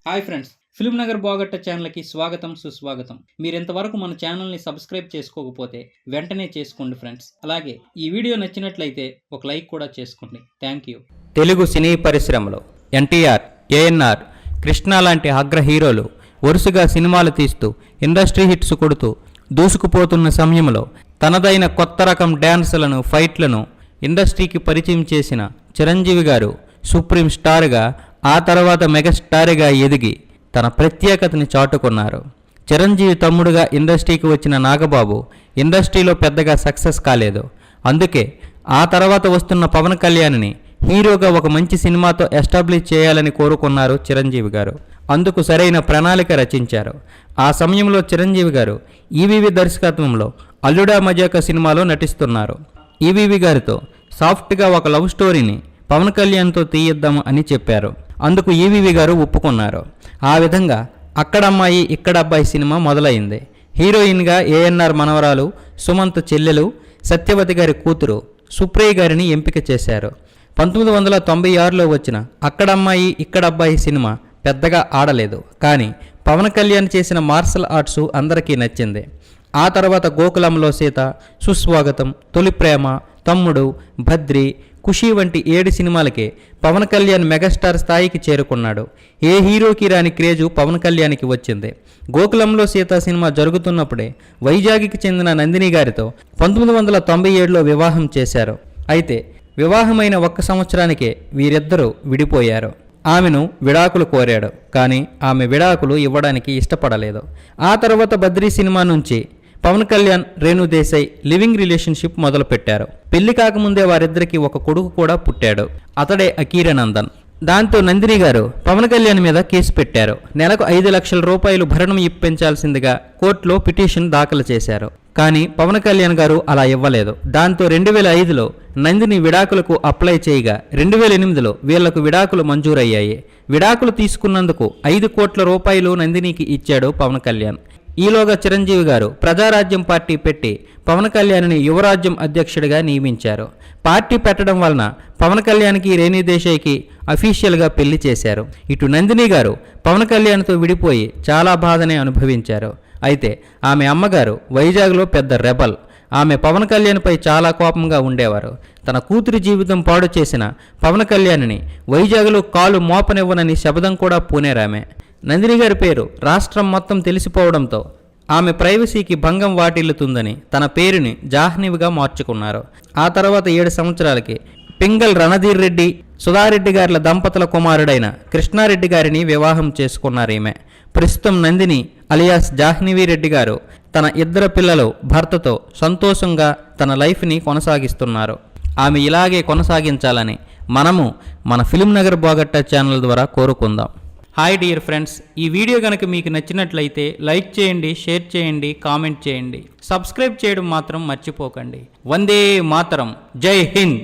Hi friends, film Nagar బాగట్ట ఛానల్కి స్వాగతం సుస్వాగతం. మీరు ఇంతవరకు మన ఛానల్ని సబ్స్క్రైబ్ చేసుకోకపోతే వెంటనే చేసుకోండి ఫ్రెండ్స్. అలాగే ఈ వీడియో నచ్చినట్లయితే ఒక లైక్ కూడా చేసుకోండి. Thank you. తెలుగు సినీ పరిశ్రమలో ఎన్టీఆర్, ఏఎన్ఆర్, కృష్ణ లాంటి అగ్ర హీరోలు వరుసగా సినిమాలు తీస్తూ ఇండస్ట్రీ హిట్స్ కొడుతూ దూసుకుపోతున్న సమయంలో తనదైన కొత్త రకం డ్యాన్సులను, ఫైట్లను ఇండస్ట్రీకి పరిచయం చేసిన చిరంజీవి గారు సుప్రీం స్టార్గా, ఆ తర్వాత మెగాస్టార్గా ఎదిగి తన ప్రత్యేకతని చాటుకున్నారు. చిరంజీవి తమ్ముడుగా ఇండస్ట్రీకి వచ్చిన నాగబాబు ఇండస్ట్రీలో పెద్దగా సక్సెస్ కాలేదు. అందుకే ఆ తర్వాత వస్తున్న పవన్ కళ్యాణ్ని హీరోగా ఒక మంచి సినిమాతో ఎస్టాబ్లిష్ చేయాలని కోరుకున్నారు చిరంజీవి గారు. అందుకు సరైన ప్రణాళిక రచించారు. ఆ సమయంలో చిరంజీవి గారు ఈవీవి దర్శకత్వంలో అల్లుడా మజాకా సినిమాలో నటిస్తున్నారు. ఈవీవి గారితో సాఫ్ట్గా ఒక లవ్ స్టోరీని పవన్ కళ్యాణ్తో తీయిద్దాము అని చెప్పారు. అందుకు ఈవీవి గారు ఒప్పుకున్నారు. ఆ విధంగా అక్కడమ్మాయి ఇక్కడబ్బాయి సినిమా మొదలైంది. హీరోయిన్గా ఏఎన్ఆర్ మనవరాలు సుమంత్ చెల్లెలు సత్యవతి గారి కూతురు సుప్రియ గారిని ఎంపిక చేశారు. 1996లో వచ్చిన అక్కడమ్మాయి ఇక్కడబ్బాయి సినిమా పెద్దగా ఆడలేదు. కానీ పవన్ కళ్యాణ్ చేసిన మార్షల్ ఆర్ట్స్ అందరికీ నచ్చింది. ఆ తర్వాత గోకులంలో సీత, సుస్వాగతం, తొలి ప్రేమ, తమ్ముడు, భద్రి, ఖుషి వంటి 7 సినిమాలకే పవన్ కళ్యాణ్ మెగాస్టార్ స్థాయికి చేరుకున్నాడు. ఏ హీరోకి రాని క్రేజు పవన్ కళ్యాణ్కి వచ్చింది. గోకులంలో సీత సినిమా జరుగుతున్నప్పుడే వైజాగ్కి చెందిన నందిని గారితో 1997లో వివాహం చేశారు. అయితే వివాహమైన 1 సంవత్సరానికే వీరిద్దరూ విడిపోయారు. ఆమెను విడాకులు కోరాడు. కానీ ఆమె విడాకులు ఇవ్వడానికి ఇష్టపడలేదు. ఆ తర్వాత బద్రీ సినిమా నుంచి పవన్ కళ్యాణ్, రేణు దేశాయ్ లివింగ్ రిలేషన్షిప్ మొదలుపెట్టారు. పెళ్లి కాకముందే వారిద్దరికి ఒక కొడుకు కూడా పుట్టాడు. అతడే అకీరానందన్. దాంతో నందిని గారు పవన్ కళ్యాణ్ మీద కేసు పెట్టారు. నెలకు 5 లక్షల రూపాయలు భరణం ఇప్పించాల్సిందిగా కోర్టులో పిటిషన్ దాఖలు చేశారు. కానీ పవన్ కళ్యాణ్ గారు అలా ఇవ్వలేదు. దాంతో 2005లో నందిని విడాకులకు అప్లై చేయగా 2008లో వీళ్లకు విడాకులు మంజూరయ్యాయి. విడాకులు తీసుకున్నందుకు 5 కోట్ల రూపాయలు నందినికి ఇచ్చాడు పవన్ కళ్యాణ్. ఈలోగా చిరంజీవి గారు ప్రజారాజ్యం పార్టీ పెట్టి పవన్ కళ్యాణ్ని యువరాజ్యం అధ్యక్షుడిగా నియమించారు. పార్టీ పెట్టడం వలన పవన్ కళ్యాణ్కి, రేణు దేశాయ్కి అఫీషియల్గా పెళ్లి చేశారు. ఇటు నందిని గారు పవన్ కళ్యాణ్తో విడిపోయి చాలా బాధనే అనుభవించారు. అయితే ఆమె అమ్మగారు వైజాగ్లో పెద్ద రెబల్. ఆమె పవన్ కళ్యాణ్పై చాలా కోపంగా ఉండేవారు. తన కూతురి జీవితం పాడు చేసిన పవన్ కళ్యాణ్ని వైజాగ్లో కాలు మోపనివ్వనని శబదం కూడా పూనేరామె. నందిని గారి పేరు రాష్ట్రం మొత్తం తెలిసిపోవడంతో ఆమె ప్రైవసీకి భంగం వాటిల్లుతుందని తన పేరుని జాహ్నవిగా మార్చుకున్నారు. ఆ తర్వాత 7 సంవత్సరాలకి పింగల్ రణధీర్ రెడ్డి, సుధారెడ్డి గార్ల దంపతుల కుమారుడైన కృష్ణారెడ్డి గారిని వివాహం చేసుకున్నారు. ఈమె ప్రస్తుతం నందిని అలియాస్ జాహ్నవి రెడ్డి గారు తన 2 పిల్లలు భర్తతో సంతోషంగా తన లైఫ్ని కొనసాగిస్తున్నారు. ఆమె ఇలాగే కొనసాగించాలని మనము మన ఫిల్మ్ నగర్ బాగట్ట ఛానల్ ద్వారా కోరుకుందాం. హాయ్ డియర్ ఫ్రెండ్స్, ఈ వీడియో కనుక మీకు నచ్చినట్లయితే లైక్ చేయండి, షేర్ చేయండి, కామెంట్ చేయండి. సబ్స్క్రైబ్ చేయడం మాత్రం మర్చిపోకండి. వందే మాతరం. జై హింద్.